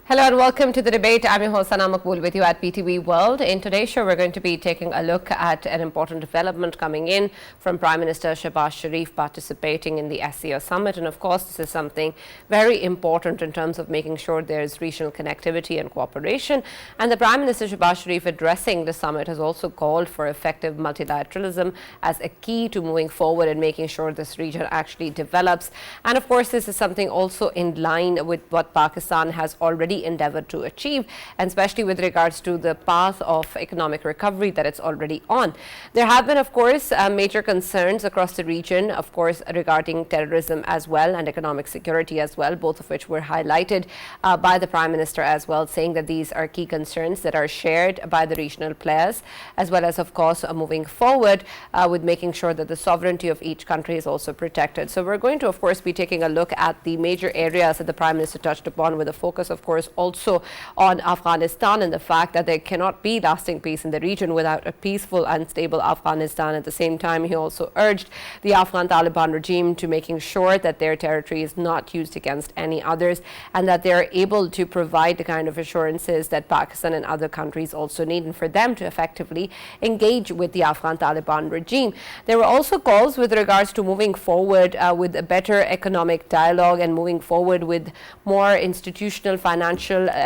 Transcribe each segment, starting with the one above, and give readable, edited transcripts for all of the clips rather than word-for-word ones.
Hello and welcome to the debate. I'm your host, Maqbool, with you at PTV World. In today's show, we're going to be taking a look at an important development coming in from Prime Minister Shehbaz Sharif participating in the SCO summit. And of course, this is something very important in terms of making sure there's regional connectivity and cooperation. And the Prime Minister Shehbaz Sharif addressing the summit has also called for effective multilateralism as a key to moving forward and making sure this region actually develops. And of course, this is something also in line with what Pakistan has already endeavored to achieve, and especially with regards to the path of economic recovery that it's already on. There have been, of course, major concerns across the region, of course, regarding terrorism as well and economic security as well, both of which were highlighted by the Prime Minister as well, saying that these are key concerns that are shared by the regional players, as well as, of course, moving forward with making sure that the sovereignty of each country is also protected. So we're going to, of course, be taking a look at the major areas that the Prime Minister touched upon, with a focus, of course, also on Afghanistan and the fact that there cannot be lasting peace in the region without a peaceful and stable Afghanistan. At the same time, he also urged the Afghan Taliban regime to making sure that their territory is not used against any others, and that they are able to provide the kind of assurances that Pakistan and other countries also need, and for them to effectively engage with the Afghan Taliban regime. There were also calls with regards to moving forward with a better economic dialogue and moving forward with more institutional financial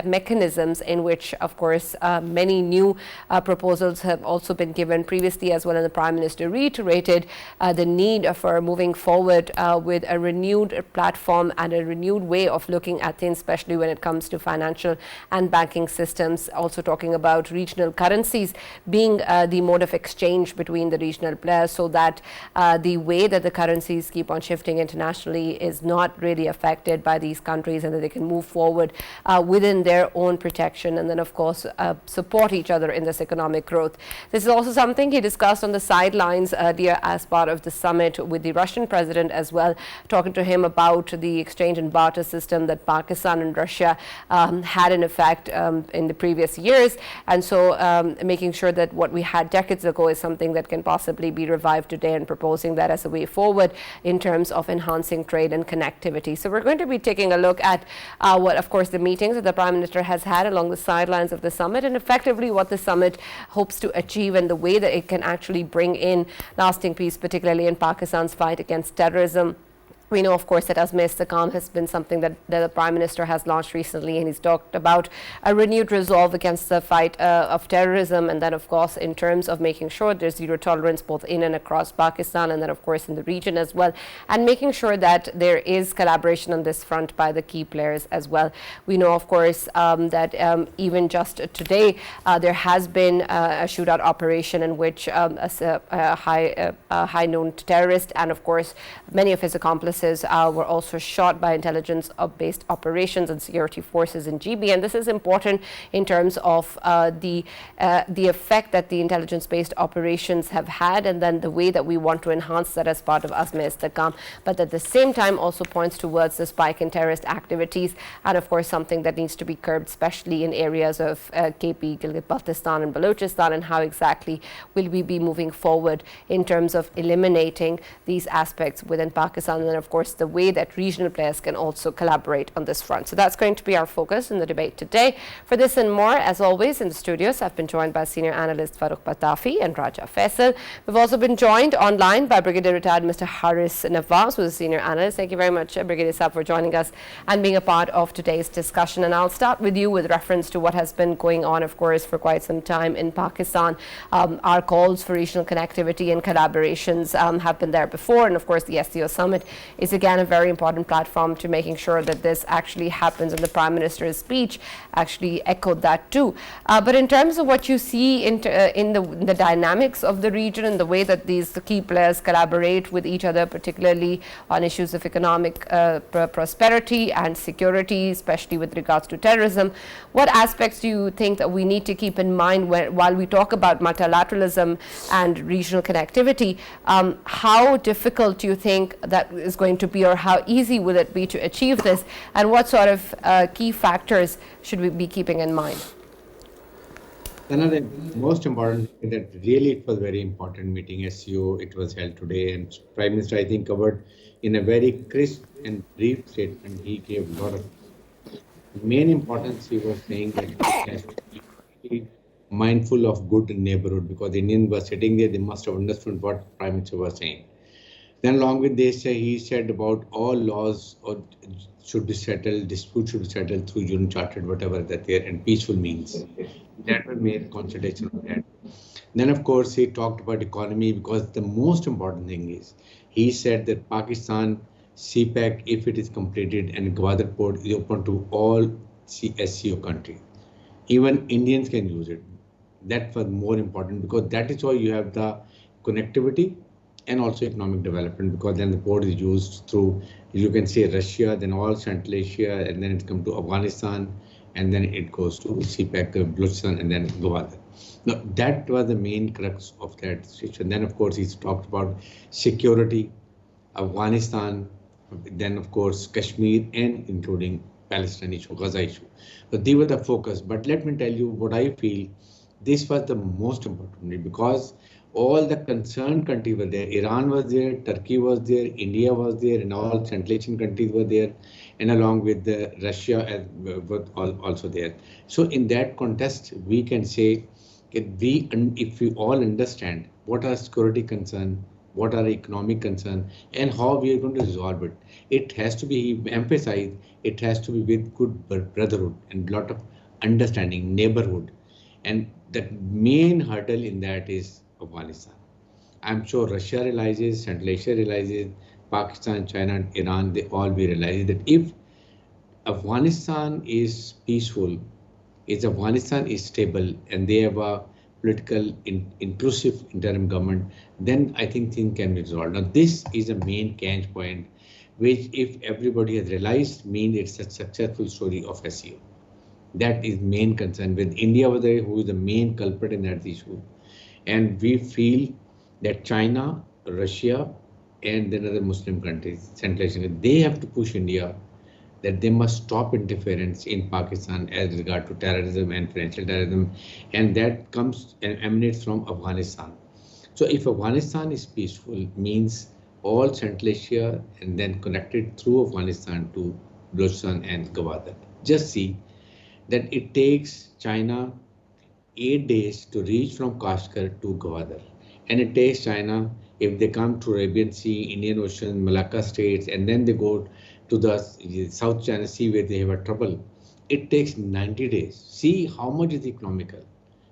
mechanisms, in which, of course, many new proposals have also been given previously as well, and the Prime Minister reiterated the need for moving forward with a renewed platform and a renewed way of looking at things, especially when it comes to financial and banking systems. Also talking about regional currencies being the mode of exchange between the regional players, so that the way that the currencies keep on shifting internationally is not really affected by these countries, and that they can move forward within their own protection, and then, of course, support each other in this economic growth. This is also something he discussed on the sidelines earlier as part of the summit with the Russian president as well, talking to him about the exchange and barter system that Pakistan and Russia had in effect in the previous years, and so making sure that what we had decades ago is something that can possibly be revived today, and proposing that as a way forward in terms of enhancing trade and connectivity. So we're going to be taking a look at what, of course, the meetings that the Prime Minister has had along the sidelines of the summit, and effectively what the summit hopes to achieve, and the way that it can actually bring in lasting peace, particularly in Pakistan's fight against terrorism. We know, of course, that Azm-e-Istiqam has been something that the Prime Minister has launched recently, and he's talked about a renewed resolve against the fight of terrorism, and then, of course, in terms of making sure there's zero tolerance both in and across Pakistan, and then, of course, in the region as well, and making sure that there is collaboration on this front by the key players as well. We know, of course, that even just today there has been a shootout operation in which a high known terrorist and, of course, many of his accomplices were also shot by intelligence-based operations and security forces in GB. And this is important in terms of the effect that the intelligence-based operations have had, and then the way that we want to enhance that as part of Azm-e-Istiqam, but at the same time also points towards the spike in terrorist activities, and of course something that needs to be curbed, especially in areas of KP, Gilgit-Baltistan and Balochistan, and how exactly will we be moving forward in terms of eliminating these aspects within Pakistan, and then, of course, the way that regional players can also collaborate on this front. So that's going to be our focus in the debate today. For this and more, as always, in the studios, I've been joined by senior analyst Farrukh K.Pitafi and Raja Faisal. We've also been joined online by Brigadier Retired Mr. Nawaz, who is a senior analyst. Thank you very much, Brigadier Sahab, for joining us and being a part of today's discussion. And I'll start with you with reference to what has been going on, of course, for quite some time in Pakistan. Our calls for regional connectivity and collaborations have been there before, and of course the SCO summit is again a very important platform to making sure that this actually happens, and the Prime Minister's speech actually echoed that too. But in terms of what you see in the dynamics of the region and the way that these key players collaborate with each other, particularly on issues of economic prosperity and security, especially with regards to terrorism, what aspects do you think that we need to keep in mind while we talk about multilateralism and regional connectivity? How difficult do you think that is going to be, or how easy will it be to achieve this, and what sort of key factors should we be keeping in mind? Another most important thing that really it was very important meeting SCO, it was held today, and Prime Minister I think covered in a very crisp and brief statement. He gave a lot of The main importance he was saying that it has to be mindful of good neighborhood, because the Indians were sitting there, they must have understood what Prime Minister was saying. Then along with this, he said about all laws or should be settled, disputes should be settled through UN Chartered, whatever that there, and peaceful means. That was made consultation on that. Then, of course, he talked about economy, because the most important thing is he said that Pakistan CPEC, if it is completed and Gwadar port is open to all SCO countries, even Indians can use it. That was more important, because that is why you have the connectivity and also economic development, because then the port is used through, you can say, Russia, then all Central Asia, and then it comes to Afghanistan, and then it goes to CPEC, Bluchistan, and then Gwadar. Now, that was the main crux of that situation. Then, of course, he's talked about security, Afghanistan, then, of course, Kashmir, and including Palestine issue, Gaza issue. So they were the focus. But let me tell you what I feel. This was the most important, because all the concerned countries were there. Iran was there, Turkey was there, India was there, and all Central Asian countries were there, and along with Russia was also there. So in that context, we can say that if we all understand what are security concerns, what are economic concerns, and how we are going to resolve it, it has to be emphasized. It has to be with good brotherhood and lot of understanding, neighborhood, and the main hurdle in that is Afghanistan. I'm sure Russia realizes, Central Asia realizes, Pakistan, China, Iran, they all be realizing that if Afghanistan is peaceful, if Afghanistan is stable, and they have a political inclusive interim government, then I think things can be resolved. Now, this is a main catch point, which if everybody has realized, means it's a successful story of SEO. That is main concern with India over there, who is the main culprit in that issue. And we feel that China, Russia, and then other Muslim countries, Central Asian, they have to push India that they must stop interference in Pakistan as regard to terrorism and financial terrorism, and that comes and emanates from Afghanistan. So if Afghanistan is peaceful, means all Central Asia and then connected through Afghanistan to Balochistan and Gwadar. Just see that it takes China 8 days to reach from Kashgar to Gwadar. And it takes China, if they come to Arabian Sea, Indian Ocean, Malacca states, and then they go to the South China Sea where they have a trouble, it takes 90 days. See how much is economical.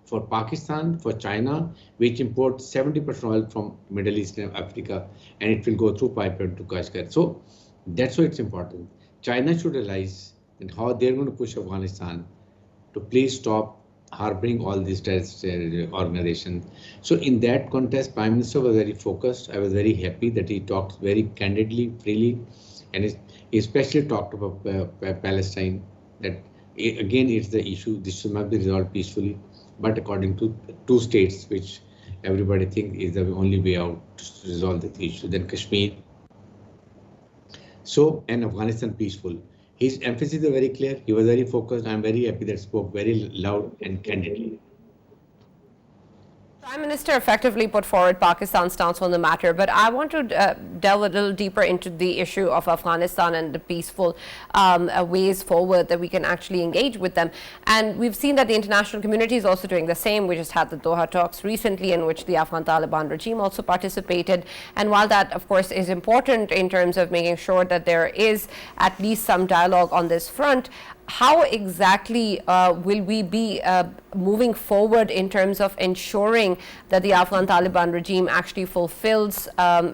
For Pakistan, for China, which imports 70% oil from Middle East and Africa, and it will go through pipeline to Kashgar. So that's why it's important. China should realize and how they're going to push Afghanistan to please stop harboring all these terrorist organizations. So in that context, Prime Minister was very focused. I was very happy that he talked very candidly, freely, and he especially talked about Palestine, that again, it's the issue. This should not be resolved peacefully, but according to two states, which everybody thinks is the only way out to resolve the issue. Then Kashmir. So, and Afghanistan peaceful. His emphasis is very clear. He was very focused. I'm very happy that spoke very loud and candidly. Prime Minister effectively put forward Pakistan's stance on the matter, but I want to delve a little deeper into the issue of Afghanistan and the peaceful ways forward that we can actually engage with them. And we've seen that the international community is also doing the same. We just had the Doha talks recently, in which the Afghan Taliban regime also participated. And while that, of course, is important in terms of making sure that there is at least some dialogue on this front, how exactly will we be moving forward in terms of ensuring that the Afghan Taliban regime actually fulfills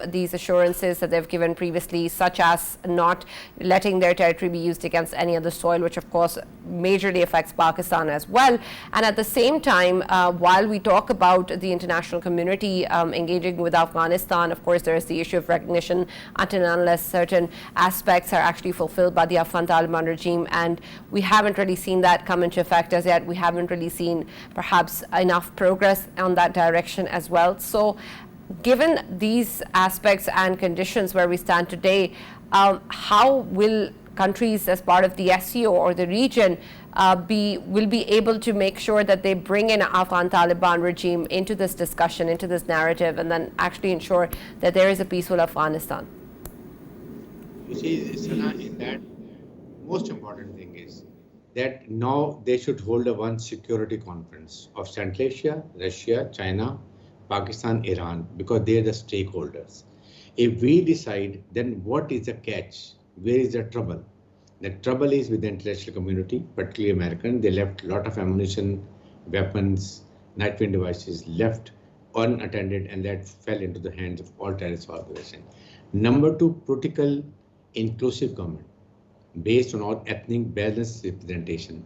these assurances that they've given previously, such as not letting their territory be used against any other soil, which of course majorly affects Pakistan as well. And at the same time, while we talk about the international community engaging with Afghanistan, of course there is the issue of recognition until and unless certain aspects are actually fulfilled by the Afghan Taliban regime, and we haven't really seen that come into effect as yet. We haven't really seen perhaps enough progress on that direction as well. So given these aspects and conditions where we stand today, how will countries as part of the SCO or the region will be able to make sure that they bring in Afghan Taliban regime into this discussion, into this narrative, and then actually ensure that there is a peaceful Afghanistan? You see, Sana, in that most important thing is that now they should hold a one security conference of Central Asia, Russia, China, Pakistan, Iran, because they are the stakeholders. If we decide, then what is the catch? Where is the trouble? The trouble is with the international community, particularly American. They left a lot of ammunition, weapons, night vision devices left unattended, and that fell into the hands of all terrorist organizations. Number two, political inclusive government based on all ethnic balanced representation.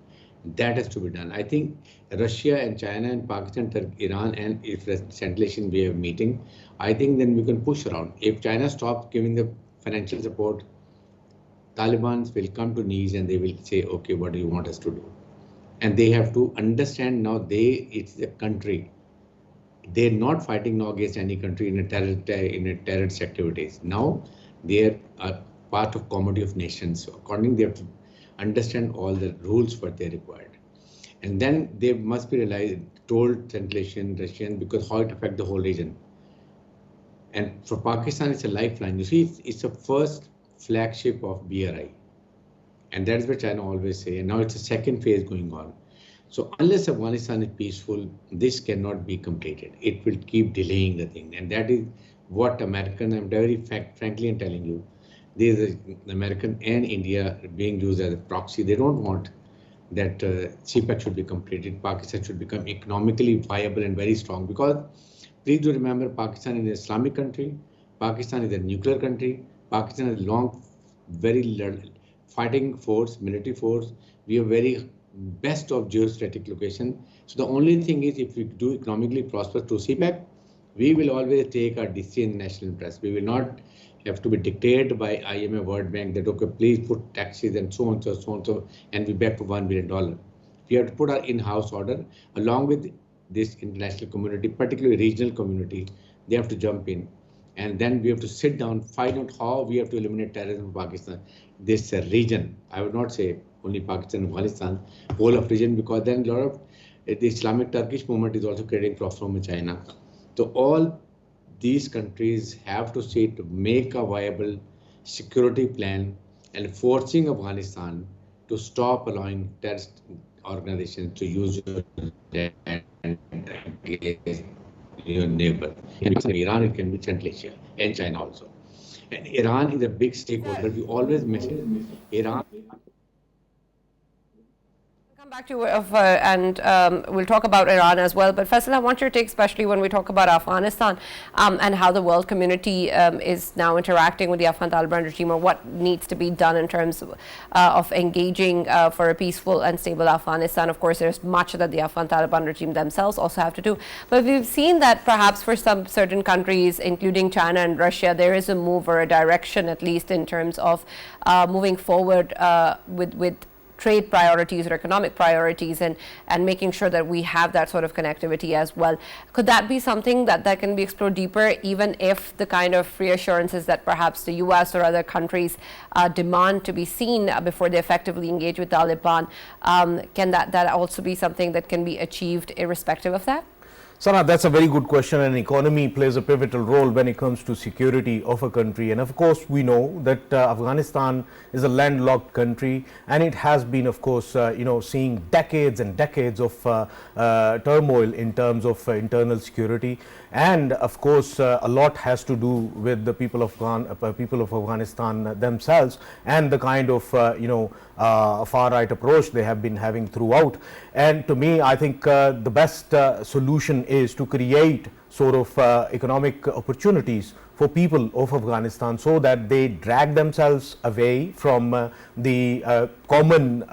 That has to be done. I think Russia and China and Pakistan, Turkey, Iran, and if Central Asian we have meeting, I think then we can push around. If China stops giving the financial support, Taliban will come to knees and they will say, okay, what do you want us to do? And they have to understand now it's a country. They're not fighting now against any country in a terrorist activities. Now they are part of community of nations. So accordingly, they have to understand all the rules what they required. And then they must be told Central Asian, Russian, because how it affects the whole region. And for Pakistan, it's a lifeline. You see, it's the first flagship of BRI. And that's what China always say. And now it's a second phase going on. So unless Afghanistan is peaceful, this cannot be completed. It will keep delaying the thing. And that is what American, I'm very frankly I'm telling you, the American and India being used as a proxy. They don't want that CPEC should be completed. Pakistan should become economically viable and very strong, because please do remember, Pakistan is an Islamic country. Pakistan is a nuclear country. Pakistan has long, very fighting force, military force. We are very best of geostrategic location. So the only thing is, if we do economically prosper to CPEC, we will always take our decision in national interest. We will not have to be dictated by IMF, World Bank that, okay, please put taxes and so on, so, and we back to $1 billion. We have to put our in-house order along with this international community, particularly regional community. They have to jump in. And then we have to sit down, find out how we have to eliminate terrorism in Pakistan. This region, I would not say only Pakistan, Afghanistan, whole of region, because then a lot of the Islamic Turkish movement is also creating problem in China. So all these countries have to say to make a viable security plan and forcing Afghanistan to stop allowing terrorist organizations to use your land against your neighbor. In Iran, it can be Central Asia and China also. And Iran is a big stakeholder. We always mention Iran. Come back to and we'll talk about Iran as well. But Faisal, I want your take, especially when we talk about Afghanistan and how the world community is now interacting with the Afghan Taliban regime, or what needs to be done in terms of engaging for a peaceful and stable Afghanistan. Of course, there's much that the Afghan Taliban regime themselves also have to do. But we've seen that perhaps for some certain countries, including China and Russia, there is a move or a direction, at least in terms of moving forward with trade priorities or economic priorities, and making sure that we have that sort of connectivity as well. Could that be something that can be explored deeper, even if the kind of reassurances that perhaps the US or other countries demand to be seen before they effectively engage with Taliban? Can that also be something that can be achieved irrespective of that? Sana, that's a very good question, and economy plays a pivotal role when it comes to security of a country. And of course, we know that Afghanistan is a landlocked country, and it has been, of course, seeing decades and decades of turmoil in terms of internal security. And of course, a lot has to do with the people of Afghanistan themselves, and the kind of far-right approach they have been having throughout. And to me, I think the best solution is to create sort of economic opportunities for people of Afghanistan, so that they drag themselves away from the common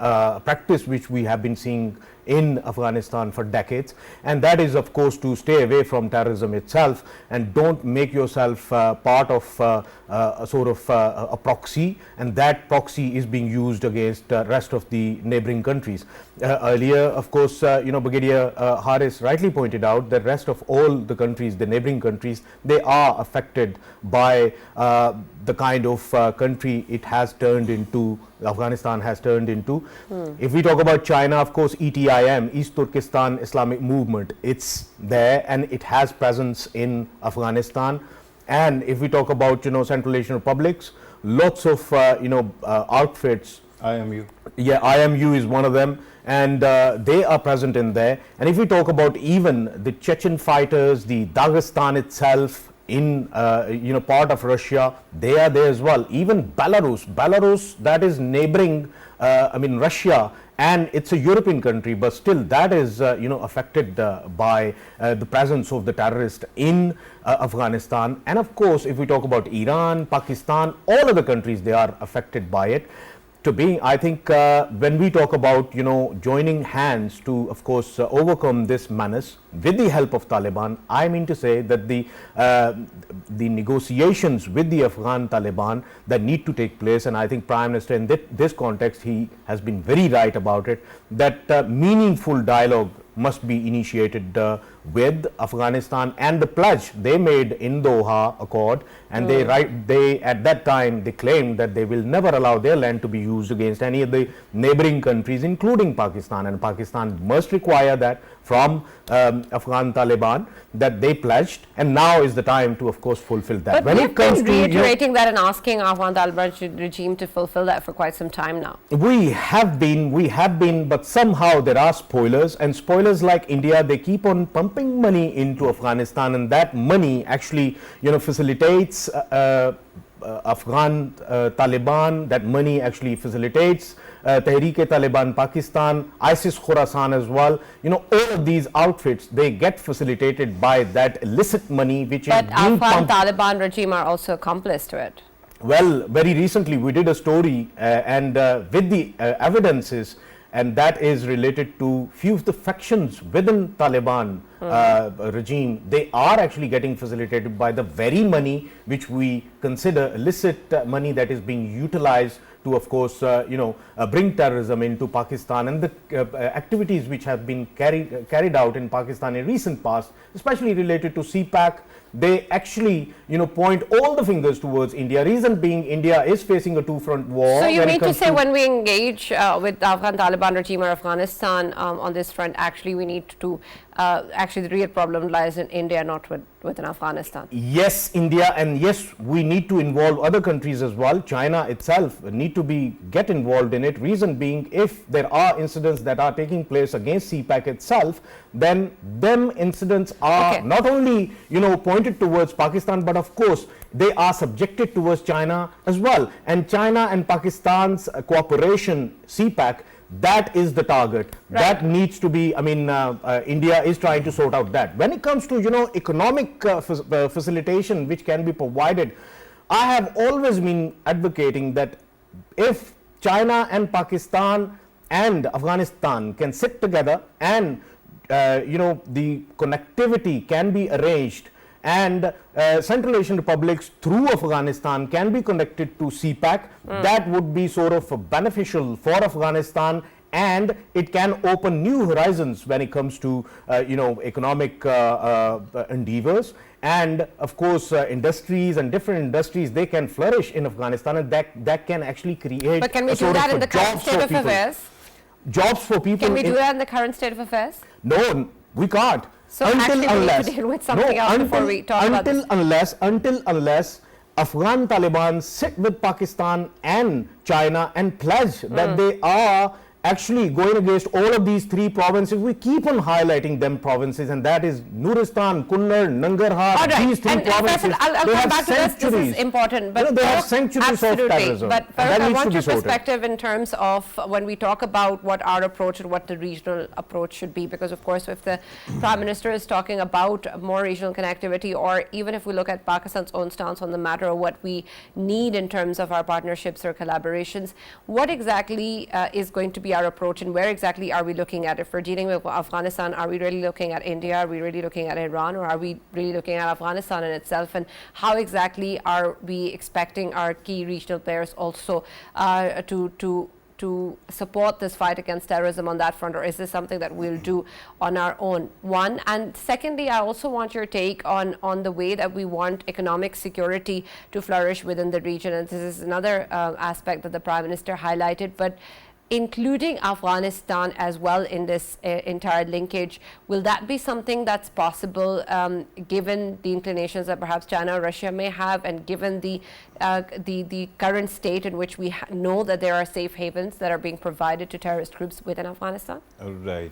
practice which we have been seeing in Afghanistan for decades, and that is, of course, to stay away from terrorism itself, and don't make yourself part of a sort of a proxy, and that proxy is being used against the rest of the neighboring countries. Earlier, of course, Brigadier Harris rightly pointed out that rest of all the countries, the neighboring countries, they are affected by the kind of country it has turned into, Afghanistan has turned into. If we talk about China, of course, ETIM, East Turkestan Islamic Movement, it's there and it has presence in Afghanistan. And if we talk about Central Asian republics, lots of outfits. IMU. Yeah, IMU is one of them, and they are present in there. And if we talk about even the Chechen fighters, the Dagestan itself in part of Russia, they are there as well. Even Belarus that is neighboring Russia, and it's a European country, but still that is affected by the presence of the terrorists in Afghanistan. And of course, if we talk about Iran, Pakistan, all of the countries, they are affected by it. I think when we talk about joining hands to, of course, overcome this menace with the help of Taliban, I mean to say that the negotiations with the Afghan Taliban that need to take place, and I think Prime Minister in this context, he has been very right about it, that meaningful dialogue must be initiated with Afghanistan, and the pledge they made in Doha Accord, and they at that time they claimed that they will never allow their land to be used against any of the neighboring countries, including Pakistan, and Pakistan must require that from Afghan Taliban, that they pledged, and now is the time to, of course, fulfill that. But when it comes to reiterating that and asking Afghan Taliban regime to fulfill that for quite some time now. We have been, but somehow there are spoilers, and spoilers like India, they keep on pumping money into Afghanistan, and that money actually facilitates Afghan Taliban. That money actually facilitates Tehreek-e-Taliban Pakistan, ISIS Khorasan as well. All of these outfits, they get facilitated by that illicit money which is being pumped. But Afghan Taliban regime are also accomplice to it. Well, very recently we did a story and with the evidences, and that is related to few of the factions within Taliban regime. They are actually getting facilitated by the very money which we consider illicit money that is being utilized to, of course, bring terrorism into Pakistan, and the activities which have been carried out in Pakistan in recent past, especially related to CPAC, they actually point all the fingers towards India. Reason being, India is facing a two-front war. So you mean to say when we engage with the Afghan Taliban regime or Afghanistan on this front, actually we need to actually the real problem lies in India, not within Afghanistan? Yes, India, and yes, we need to involve other countries as well. China itself need to get involved in it. Reason being, if there are incidents that are taking place against CPAC itself, then them incidents are not only pointed towards Pakistan, but of course they are subjected towards China as well. And China and Pakistan's cooperation, CPAC, that is the target. Right. That needs to be, India is trying to sort out that. When it comes to, economic facilitation which can be provided, I have always been advocating that if China and Pakistan and Afghanistan can sit together and, the connectivity can be arranged, and Central Asian republics through Afghanistan can be connected to CPAC, that would be sort of beneficial for Afghanistan, and it can open new horizons when it comes to economic endeavors, and of course industries and different industries, they can flourish in Afghanistan, and that can actually create. But can we do that in the current state of affairs? Jobs for people. Can we do that in the current state of affairs? No, we can't. So actually we need to deal with something else before we talk about this. Unless Afghan Taliban sit with Pakistan and China and pledge that they are actually going against all of these three provinces. We keep on highlighting them provinces, and that is Nuristan, Kunnar, Nangarhar, these three provinces. I'll come back to this. This is important. But they have centuries of terrorism. But Farrukh, I want your perspective in terms of when we talk about what our approach and what the regional approach should be, because of course if the Prime Minister is talking about more regional connectivity, or even if we look at Pakistan's own stance on the matter of what we need in terms of our partnerships or collaborations, what exactly is going to be our approach, and where exactly are we looking at? If we're dealing with Afghanistan, are we really looking at India? Are we really looking at Iran? Or are we really looking at Afghanistan in itself? And how exactly are we expecting our key regional players also to support this fight against terrorism on that front, or is this something that we'll do on our own? One, and secondly, I also want your take on the way that we want economic security to flourish within the region, and this is another aspect that the Prime Minister highlighted. But including Afghanistan as well in this entire linkage, will that be something that's possible given the inclinations that perhaps China or Russia may have, and given the current state in which we know that there are safe havens that are being provided to terrorist groups within Afghanistan? Right.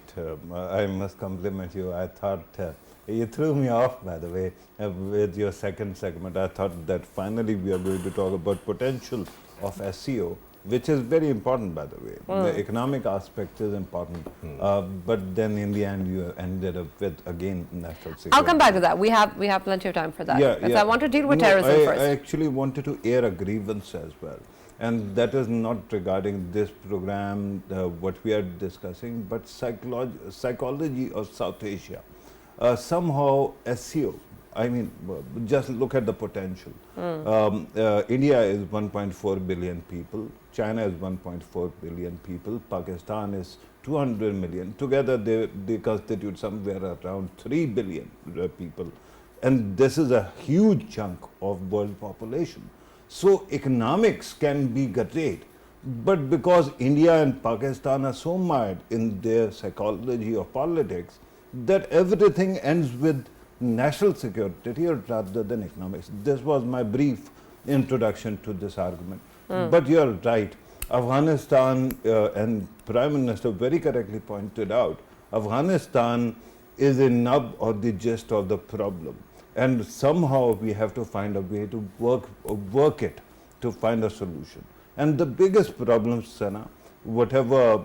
I must compliment you. I thought you threw me off, by the way, with your second segment. I thought that finally we are going to talk about potential of SCO, which is very important, by the way. The economic aspect is important, but then in the end you ended up with, again, national security. I'll come back to that. We have plenty of time for that. Yeah, I want to deal with terrorism first. I actually wanted to air a grievance as well. And that is not regarding this program, what we are discussing, but psychology of South Asia. Somehow SCO, I mean, just look at the potential. India is 1.4 billion people, China is 1.4 billion people, Pakistan is 200 million. Together they constitute somewhere around 3 billion people. And this is a huge chunk of world population. So economics can be great, but because India and Pakistan are so mired in their psychology of politics, that everything ends with national security rather than economics. This was my brief introduction to this argument. But you are right. Afghanistan, and Prime Minister very correctly pointed out, Afghanistan is a nub or the gist of the problem. And somehow we have to find a way to work it to find a solution. And the biggest problem, Sana, whatever,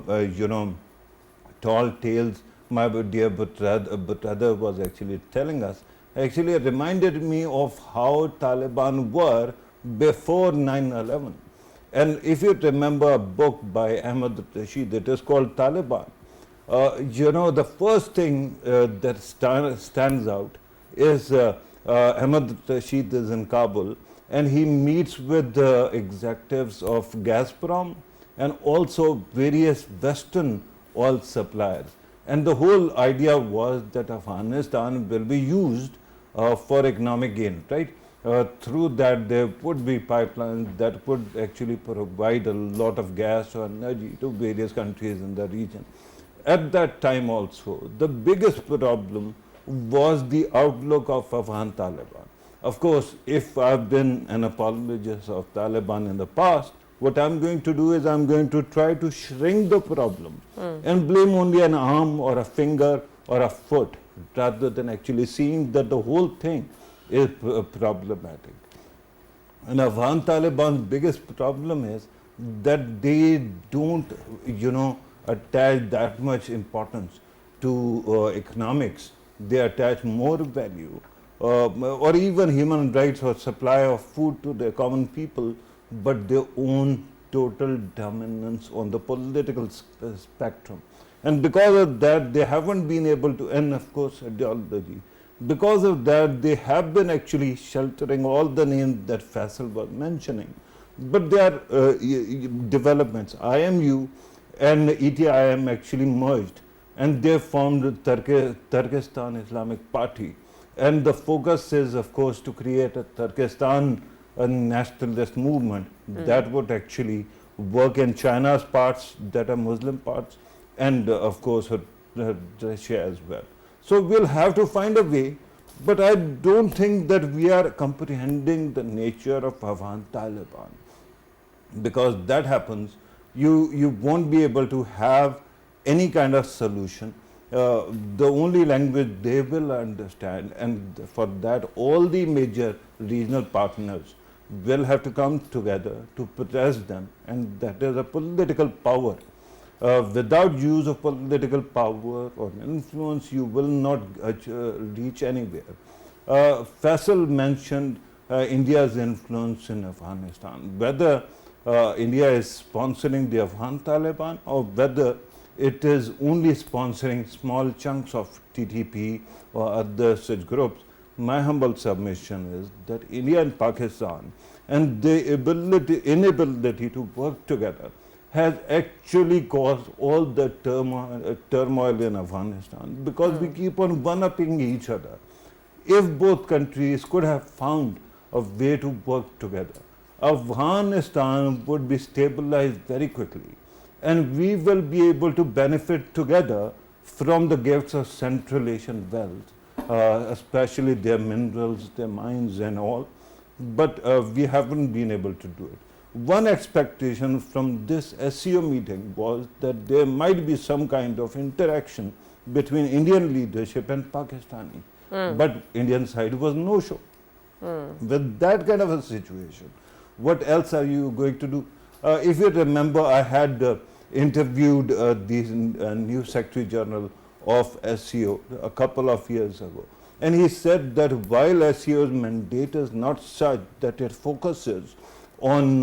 tall tales my dear brother was actually telling us, actually reminded me of how Taliban were before 9/11. And if you remember a book by Ahmed Rashid, it is called Taliban. The first thing that stands out is Ahmed Rashid is in Kabul, and he meets with the executives of Gazprom and also various Western oil suppliers. And the whole idea was that Afghanistan will be used for economic gain, right? Through that there would be pipelines that would actually provide a lot of gas or energy to various countries in the region. At that time also, the biggest problem was the outlook of Afghan Taliban. Of course, if I've been an apologist of Taliban in the past, what I'm going to do is I'm going to try to shrink the problem and blame only an arm or a finger or a foot, rather than actually seeing that the whole thing is problematic. And Afghan Taliban's biggest problem is that they don't, attach that much importance to economics. They attach more value or even human rights or supply of food to the common people, but their own total dominance on the political spectrum. And because of that, they haven't been able to, and of course ideology, because of that, they have been actually sheltering all the names that Faisal was mentioning. But there are developments. IMU and ETIM actually merged, and they formed the Turkestan Islamic Party. And the focus is, of course, to create a Turkestan nationalist movement that would actually work in China's parts that are Muslim parts, and of course Russia as well. So we'll have to find a way, but I don't think that we are comprehending the nature of Afghan Taliban. Because that happens, you won't be able to have any kind of solution. The only language they will understand, and for that all the major regional partners will have to come together to press them, and that is a political power. Without use of political power or influence, you will not reach anywhere. Faisal mentioned India's influence in Afghanistan. Whether India is sponsoring the Afghan Taliban or whether it is only sponsoring small chunks of TTP or other such groups, my humble submission is that India and Pakistan and the inability to work together has actually caused all the turmoil in Afghanistan, because we keep on one-upping each other. If both countries could have found a way to work together, Afghanistan would be stabilized very quickly. and we will be able to benefit together from the gifts of Central Asian wealth, especially their minerals, their mines and all, but we haven't been able to do it. One expectation from this SCO meeting was that there might be some kind of interaction between Indian leadership and Pakistani, but Indian side was no show. With that kind of a situation, what else are you going to do? If you remember, I had interviewed the new Secretary General of SCO a couple of years ago, and he said that while SCO's mandate is not such that it focuses on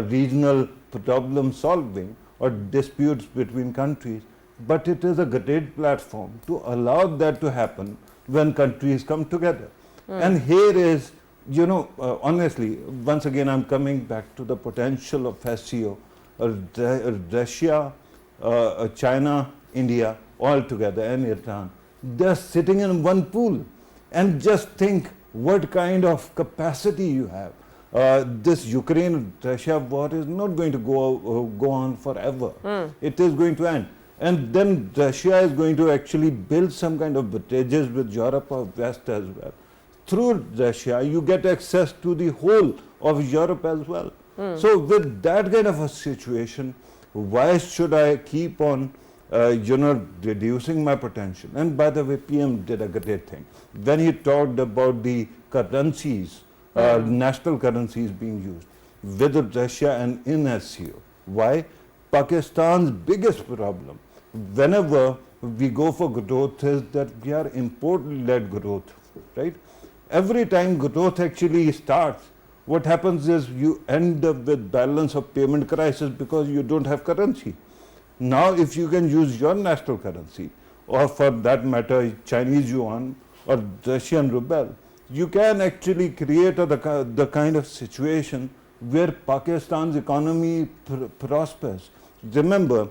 regional problem solving or disputes between countries, but it is a great platform to allow that to happen when countries come together. And here is, you know, honestly, once again I'm coming back to the potential of SCO, Russia, China, India, all together, and Iran. They're sitting in one pool, and just think what kind of capacity you have. This Ukraine-Russia war is not going to go on forever. It is going to end. And then Russia is going to actually build some kind of bridges with Europe or West as well. Through Russia, you get access to the whole of Europe as well. So with that kind of a situation, why should I keep on reducing my potential? And by the way, PM did a great thing. When he talked about the currencies, national currencies being used with Russia and in SCO. Why? Pakistan's biggest problem, whenever we go for growth, is that we are import-led growth, right? Every time growth actually starts, what happens is you end up with balance of payment crisis because you don't have currency. Now, if you can use your national currency, or for that matter, Chinese yuan or Russian ruble, you can actually create the kind of situation where Pakistan's economy prospers. Remember,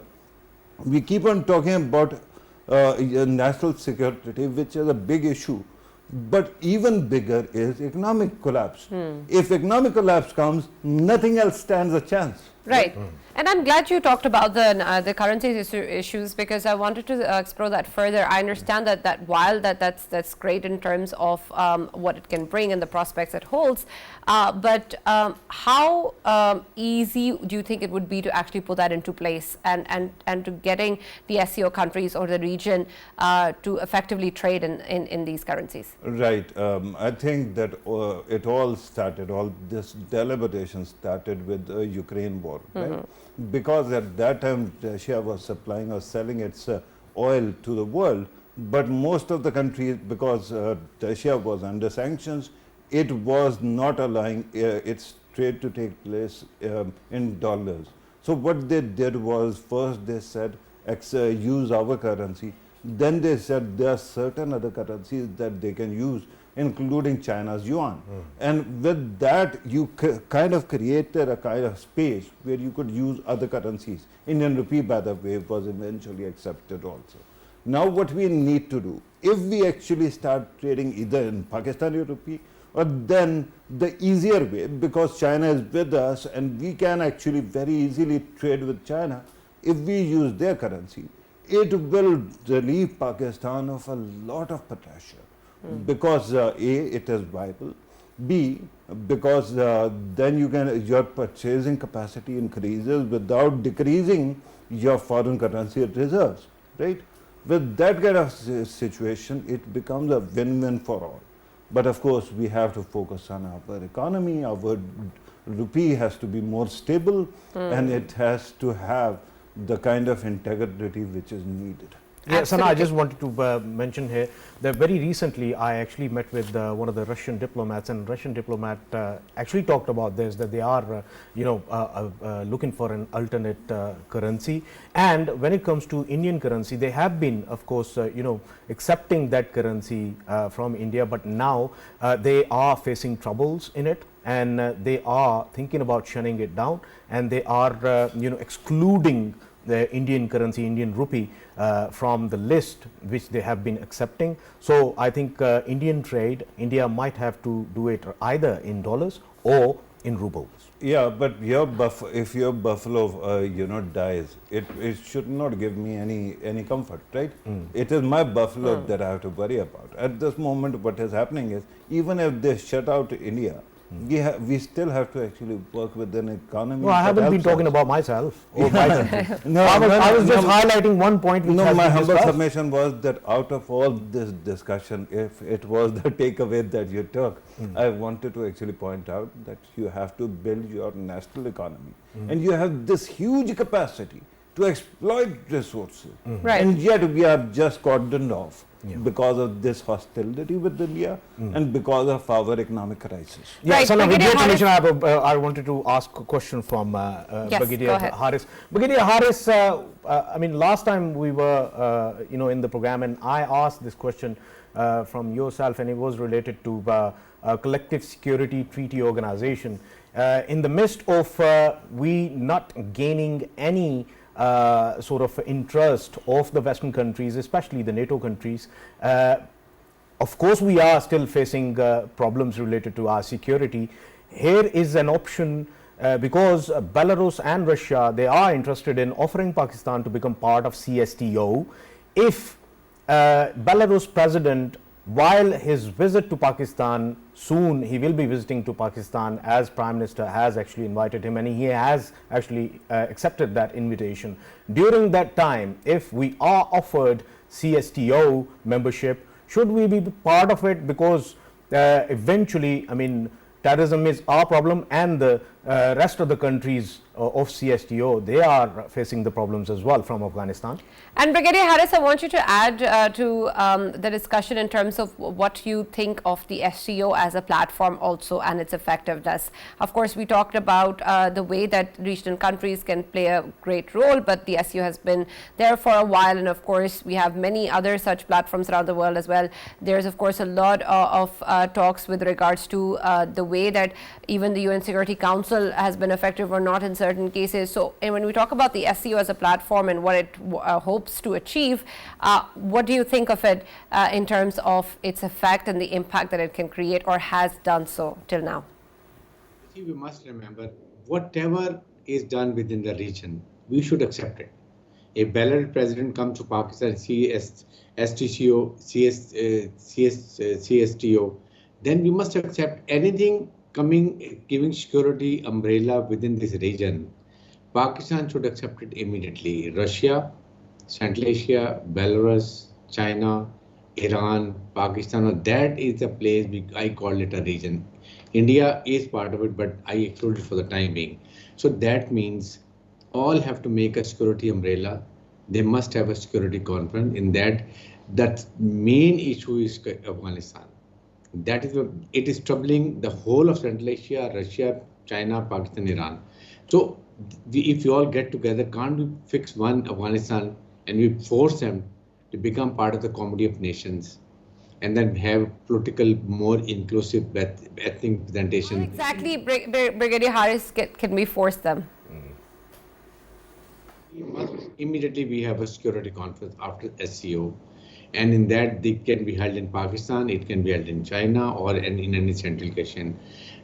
we keep on talking about national security, which is a big issue. But even bigger is economic collapse. If economic collapse comes, nothing else stands a chance. Right. And I'm glad you talked about the currency issues, because I wanted to explore that further. I understand that while that's great in terms of what it can bring and the prospects it holds, but how easy do you think it would be to actually put that into place and to getting the SCO countries or the region to effectively trade in these currencies? Right. I think that it all started, all this deliberation started with the Ukraine war, right? Because at that time Russia was supplying or selling its oil to the world, but most of the countries, because Russia was under sanctions, it was not allowing its trade to take place in dollars. So what they did was, first they said use our currency, then they said there are certain other currencies that they can use, including China's yuan. And with that, you kind of created a kind of space where you could use other currencies. Indian rupee, by the way, was eventually accepted also. Now what we need to do, if we actually start trading either in Pakistani rupee or then the easier way, because China is with us and we can actually very easily trade with China, if we use their currency, it will relieve Pakistan of a lot of pressure. Because A, it is viable, B, because then you can, your purchasing capacity increases without decreasing your foreign currency reserves, right? With that kind of situation, it becomes a win-win for all. But of course, we have to focus on our economy. Our rupee has to be more stable, and it has to have the kind of integrity which is needed. Yes, and I just wanted to mention here that very recently I actually met with one of the Russian diplomats, and Russian diplomat actually talked about this, that they are looking for an alternate currency. And when it comes to Indian currency, they have been, of course, accepting that currency from India, but now they are facing troubles in it, and they are thinking about shutting it down, and they are excluding the Indian currency, Indian rupee, from the list which they have been accepting. So I think Indian trade, India might have to do it either in dollars or in rubles. Yeah, but if your buffalo, dies, it should not give me any comfort, right? It is my buffalo that I have to worry about. At this moment, what is happening is, even if they shut out India, we still have to actually work with an economy. No, I haven't been helps talking us. about myself or my country. No, I was just highlighting one point which has my been humble discussed. submission was that out of all this discussion, if it was the takeaway that you took, I wanted to actually point out that you have to build your national economy. And you have this huge capacity to exploit resources. Right. And yet we are just cordoned off because of this hostility with India and because of our economic crisis. Yeah, Right, so now with Brigadier your permission, Harris- I wanted to ask a question from Yes, Brigadier go ahead. Harris. Brigadier Harris, I mean, last time we were, in the program, and I asked this question from yourself, and it was related to Collective Security Treaty Organization. In the midst of we not gaining any sort of interest of the Western countries, especially the NATO countries, of course we are still facing problems related to our security. Here is an option because Belarus and Russia, they are interested in offering Pakistan to become part of CSTO. If Belarus president, while his visit to Pakistan, soon he will be visiting to Pakistan, as Prime Minister has actually invited him, and he has actually accepted that invitation. During that time, if we are offered CSTO membership, should we be part of it? Because eventually, I mean, terrorism is our problem, and the rest of the countries of CSTO, they are facing the problems as well from Afghanistan. And Brigadier Harris, I want you to add to the discussion in terms of what you think of the SCO as a platform also and its effectiveness. Of course, we talked about the way that regional countries can play a great role, but the SCO has been there for a while, and of course, we have many other such platforms around the world as well. There's of course a lot of talks with regards to the way that even the UN Security Council has been effective or not in certain cases. So, and when we talk about the SCO as a platform and what it hopes to achieve, what do you think of it in terms of its effect and the impact that it can create or has done so till now? See, we must remember, whatever is done within the region, we should accept it. A Belarus president comes to Pakistan, CSTO, then we must accept anything coming, giving security umbrella within this region. Pakistan should accept it immediately. Russia, Central Asia, Belarus, China, Iran, Pakistan, that is the place I call it a region. India is part of it, but I exclude it for the time being. So that means all have to make a security umbrella. They must have a security conference. In that main issue is Afghanistan. That is what it is troubling the whole of Central Asia, Russia, China, Pakistan, Iran. So if you all get together, can't we fix one Afghanistan and we force them to become part of the community of nations and then have political, more inclusive ethnic representation? How exactly, Brigadier Harris, can we force them? Immediately we have a security conference after SCO, and in that they can be held in Pakistan, it can be held in China or in any central location,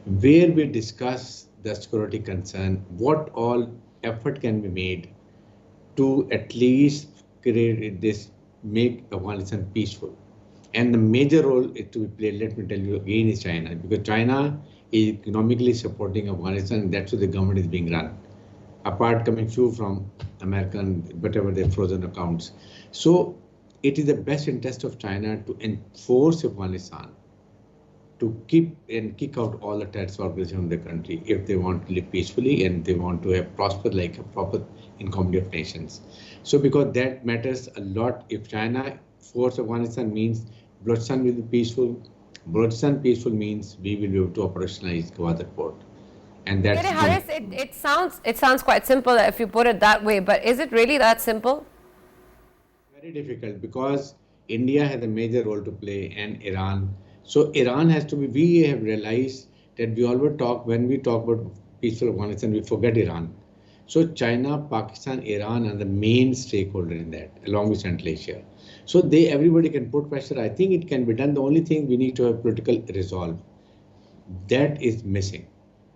where we discuss the security concern, what all effort can be made to at least create this, make Afghanistan peaceful. And the major role is to be played, let me tell you again, is China, because China is economically supporting Afghanistan, and that's how the government is being run, apart coming few from American, whatever their frozen accounts. So it is the best interest of China to enforce Afghanistan, to keep and kick out all the terrorist organizations in the country if they want to live peacefully and they want to have prosper like a proper in community of nations. So because that matters a lot, if China force Afghanistan means Balochistan will be peaceful. Balochistan peaceful means we will be able to operationalize Gwadar port. And that's Harris, it sounds quite simple if you put it that way, but is it really that simple? Very difficult, because India has a major role to play and Iran. So Iran has to be, we have realized that we always talk, when we talk about peaceful Afghanistan, we forget Iran. So China, Pakistan, Iran are the main stakeholder in that, along with Central Asia. So everybody can put pressure. I think it can be done. The only thing we need to have political resolve. That is missing.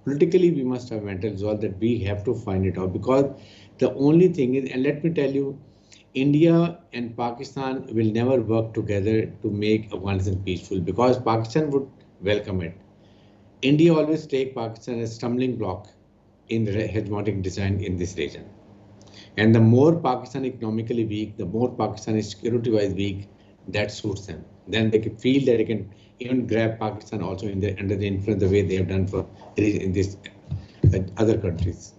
Politically, we must have mental resolve that we have to find it out, because the only thing is, and let me tell you, India and Pakistan will never work together to make Afghanistan peaceful, because Pakistan would welcome it. India always take Pakistan as stumbling block in the hegemonic design in this region. And the more Pakistan economically weak, the more Pakistan is security-wise weak, that suits them. Then they can feel that they can even grab Pakistan also under the influence the way they have done for in this other countries,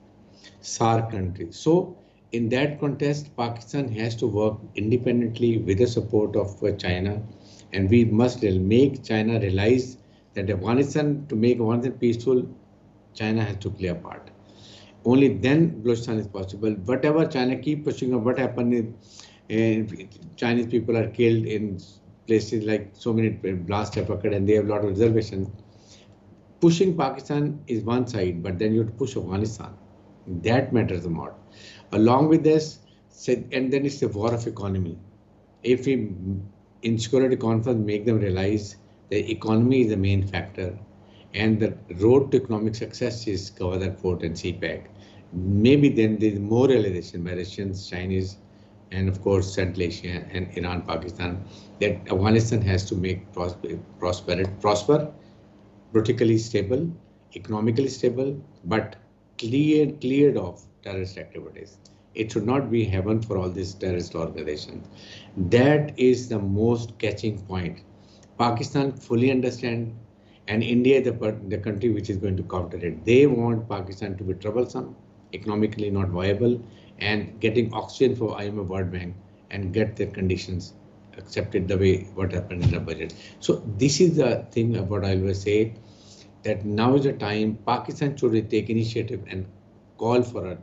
SAARC countries. So in that context, Pakistan has to work independently with the support of China, and we must make China realize that Afghanistan, to make Afghanistan peaceful, China has to play a part. Only then Balochistan is possible. Whatever China keep pushing on, what happened is Chinese people are killed in places like so many blasts have occurred and they have a lot of reservation. Pushing Pakistan is one side, but then you have to push Afghanistan. That matters a lot. Along with this, and then it's the war of economy. If we in security conference make them realize the economy is the main factor, and the road to economic success is Gwadar Port and CPEC, maybe then there's more realization by Russians, Chinese, and of course Central Asia and Iran, Pakistan, that Afghanistan has to make prosper, politically stable, economically stable, but cleared of terrorist activities. It should not be heaven for all these terrorist organizations. That is the most catching point. Pakistan fully understand, and India is the country which is going to counter it. They want Pakistan to be troublesome, economically not viable, and getting oxygen for IMF World Bank and get their conditions accepted the way what happened in the budget. So this is the thing about I always say, that now is the time Pakistan should take initiative and call for a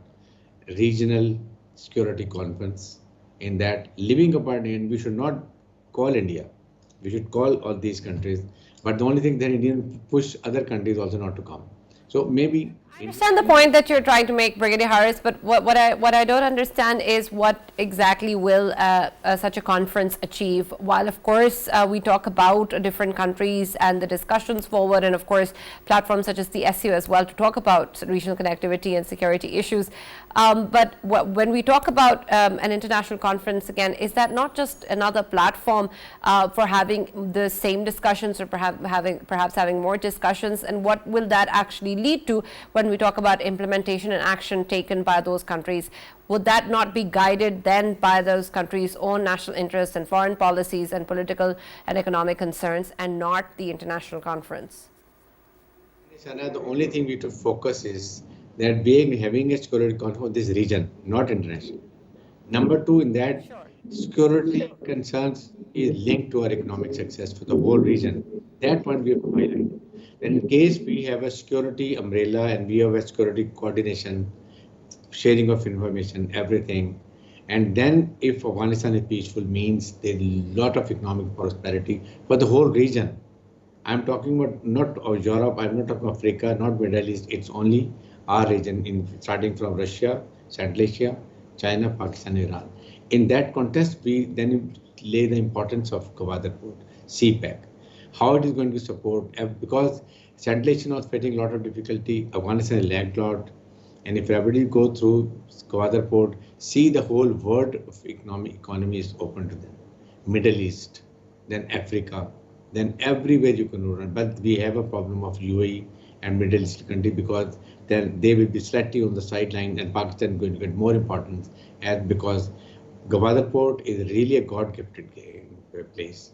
regional security conference, in that living apart, and we should not call India. We should call all these countries, but the only thing that India push other countries also not to come. So maybe I understand the point that you're trying to make, Brigadier Harris, but what I don't understand is what exactly will such a conference achieve. While of course we talk about different countries and the discussions forward, and of course platforms such as the SU as well to talk about regional connectivity and security issues. But when we talk about an international conference, again, is that not just another platform for having the same discussions, or perhaps having more discussions? And what will that actually lead to when we talk about implementation and action taken by those countries? Would that not be guided then by those countries' own national interests and foreign policies and political and economic concerns, and not the international conference? Sana, the only thing we have to focus is that having a security conference for this region, not international. Number two, in that security concerns is linked to our economic success for the whole region. That one we have to highlight. And in case we have a security umbrella and we have a security coordination, sharing of information, everything, and then if Afghanistan is peaceful, means there's a lot of economic prosperity for the whole region. I'm talking about not Europe, I'm not talking Africa, not Middle East, it's only our region, starting from Russia, Central Asia, China, Pakistan, Iran. In that context, we then lay the importance of Gwadar Port, CPEC, how it is going to support, because Central Asia was facing a lot of difficulty, Afghanistan lagged a lot, and if everybody go through Gwadar Port, see the whole world of economy is open to them. Middle East, then Africa, then everywhere you can run. But we have a problem of UAE and Middle East country, because then they will be slightly on the sideline, and Pakistan is going to get more importance, because Gwadar Port is really a God-gifted place.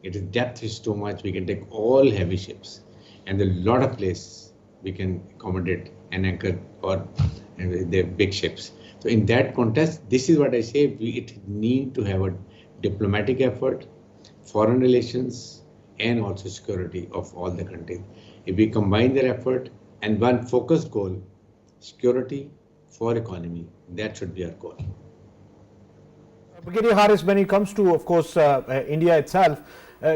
Its depth is too much. We can take all heavy ships, and there are a lot of places we can accommodate and anchor or the big ships. So in that context, this is what I say, it need to have a diplomatic effort, foreign relations, and also security of all the countries. If we combine their effort and one focused goal, security for economy, that should be our goal. Brigadier Harris, when it comes to, of course, India itself,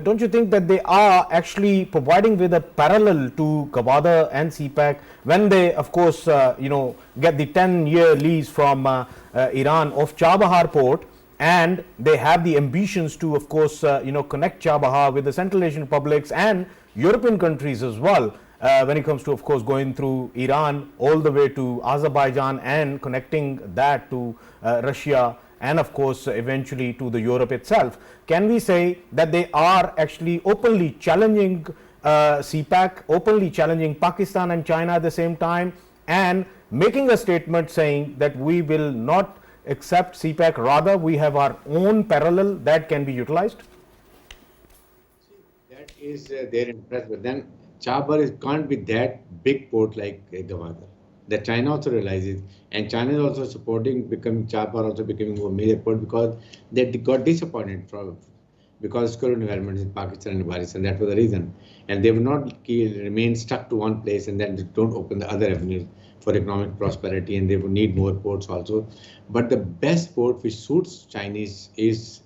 don't you think that they are actually providing with a parallel to Gwadar and CPEC when they, of course, get the 10-year lease from Iran of Chabahar port, and they have the ambitions to, of course, connect Chabahar with the Central Asian republics and European countries as well. when it comes to, of course, going through Iran all the way to Azerbaijan and connecting that to Russia and of course eventually to the Europe itself. Can we say that they are actually openly challenging CPAC, openly challenging Pakistan and China at the same time, and making a statement saying that we will not accept CPAC, rather we have our own parallel that can be utilized? That is their interest, but then Chabar can't be that big port like Gwadar. That China also realizes, and China is also supporting becoming Chabar, also becoming a major port, because they got disappointed from because current developments in Pakistan and Afghanistan. That was the reason, and they will not remain stuck to one place and then don't open the other avenues for economic prosperity, and they will need more ports also. But the best port which suits Chinese is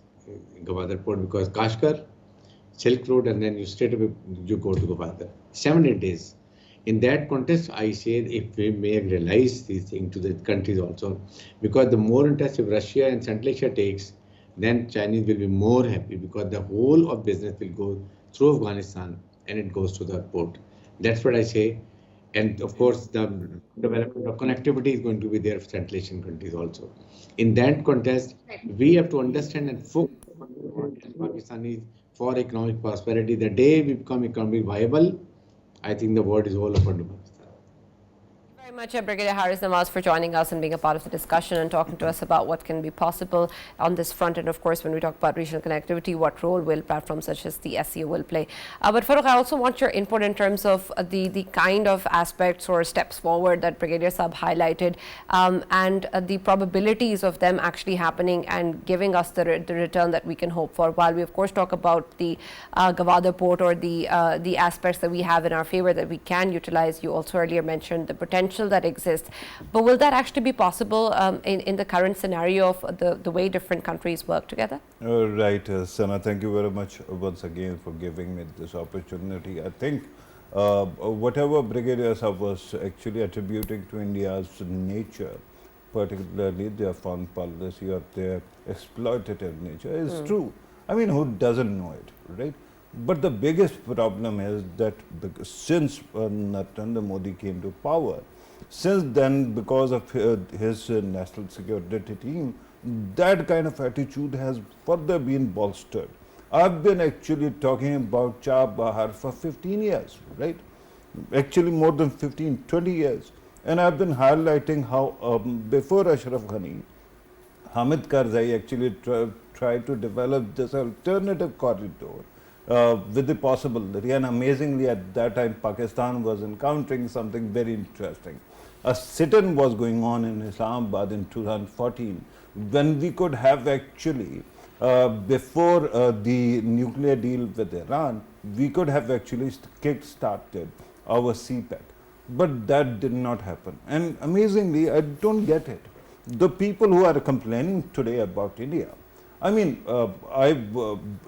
Gwadar port, because Kashgar, Silk Road, and then you straight away you go to Gwadar. 7-8 days. In that context, I say if we may realize these things to the countries also, because the more interest if Russia and Central Asia takes, then Chinese will be more happy, because the whole of business will go through Afghanistan and it goes to the port. That's what I say. And of course, the development of connectivity is going to be there for Central Asian countries also. In that context, we have to understand and focus on Pakistanis for economic prosperity. The day we become economically viable, I think the world is all open to Pakistan. Very much, Brigadier Haris Nawaz, for joining us and being a part of the discussion and talking to us about what can be possible on this front. And of course, when we talk about regional connectivity, what role will platforms such as the SCO will play. But Farrukh, I also want your input in terms of the kind of aspects or steps forward that Brigadier Saab highlighted, and the probabilities of them actually happening and giving us the return that we can hope for. While we of course talk about the Gwadar port or the aspects that we have in our favor that we can utilize, you also earlier mentioned the potential that exists. But will that actually be possible in the current scenario of the way different countries work together? Right, Sana, thank you very much once again for giving me this opportunity. I think whatever Brigadier Saab was actually attributing to India's nature, particularly their foreign policy or their exploitative nature, is true. I mean, who doesn't know it, right? But the biggest problem is that since Narendra Modi came to power, since then, because of his national security team, that kind of attitude has further been bolstered. I've been actually talking about Chabahar for 15 years, right? Actually more than 15, 20 years. And I've been highlighting how before Ashraf Ghani, Hamid Karzai actually tried to develop this alternative corridor with the possibility, and amazingly at that time Pakistan was encountering something very interesting. A sit-in was going on in Islamabad in 2014, when we could have actually, before the nuclear deal with Iran, we could have actually kick-started our CPAC. But that did not happen. And amazingly, I don't get it. The people who are complaining today about India, I mean,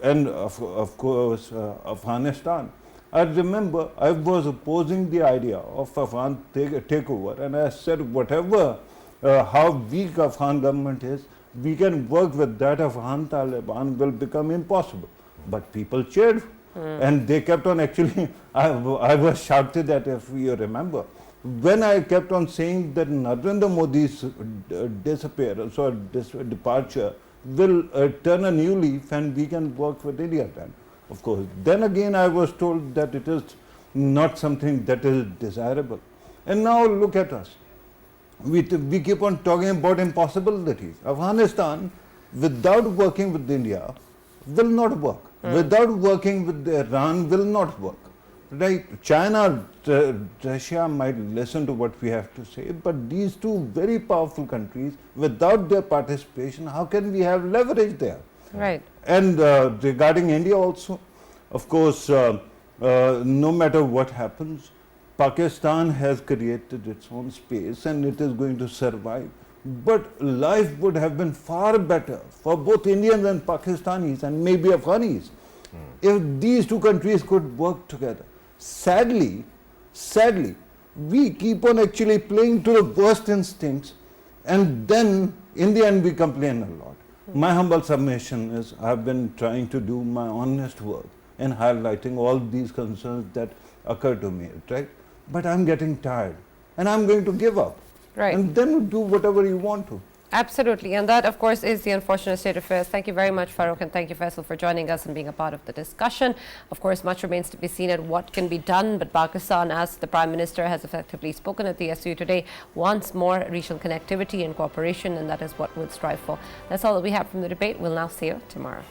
and of course, Afghanistan. I remember I was opposing the idea of Afghan takeover, and I said whatever, how weak Afghan government is, we can work with that. Afghan Taliban will become impossible. But people cheered, and they kept on actually, I was shouted at, if you remember, when I kept on saying that Narendra Modi's disappearance or departure will turn a new leaf and we can work with India then. Of course, then again I was told that it is not something that is desirable. And now look at us. We keep on talking about impossibilities. Afghanistan, without working with India, will not work. Without working with Iran, will not work. Right? China, Russia might listen to what we have to say, but these two very powerful countries, without their participation, how can we have leverage there? Right. And regarding India also, of course, no matter what happens, Pakistan has created its own space and it is going to survive. But life would have been far better for both Indians and Pakistanis and maybe Afghanis if these two countries could work together. Sadly, we keep on actually playing to the worst instincts, and then in the end we complain a lot. My humble submission is I've been trying to do my honest work in highlighting all these concerns that occur to me, right? But I'm getting tired and I'm going to give up. Right. And then do whatever you want to. Absolutely. And that, of course, is the unfortunate state of affairs. Thank you very much, Farrukh, and thank you, Faisal, for joining us and being a part of the discussion. Of course, much remains to be seen at what can be done, but Pakistan, as the Prime Minister has effectively spoken at the SU today, wants more regional connectivity and cooperation, and that is what we'll strive for. That's all that we have from the debate. We'll now see you tomorrow.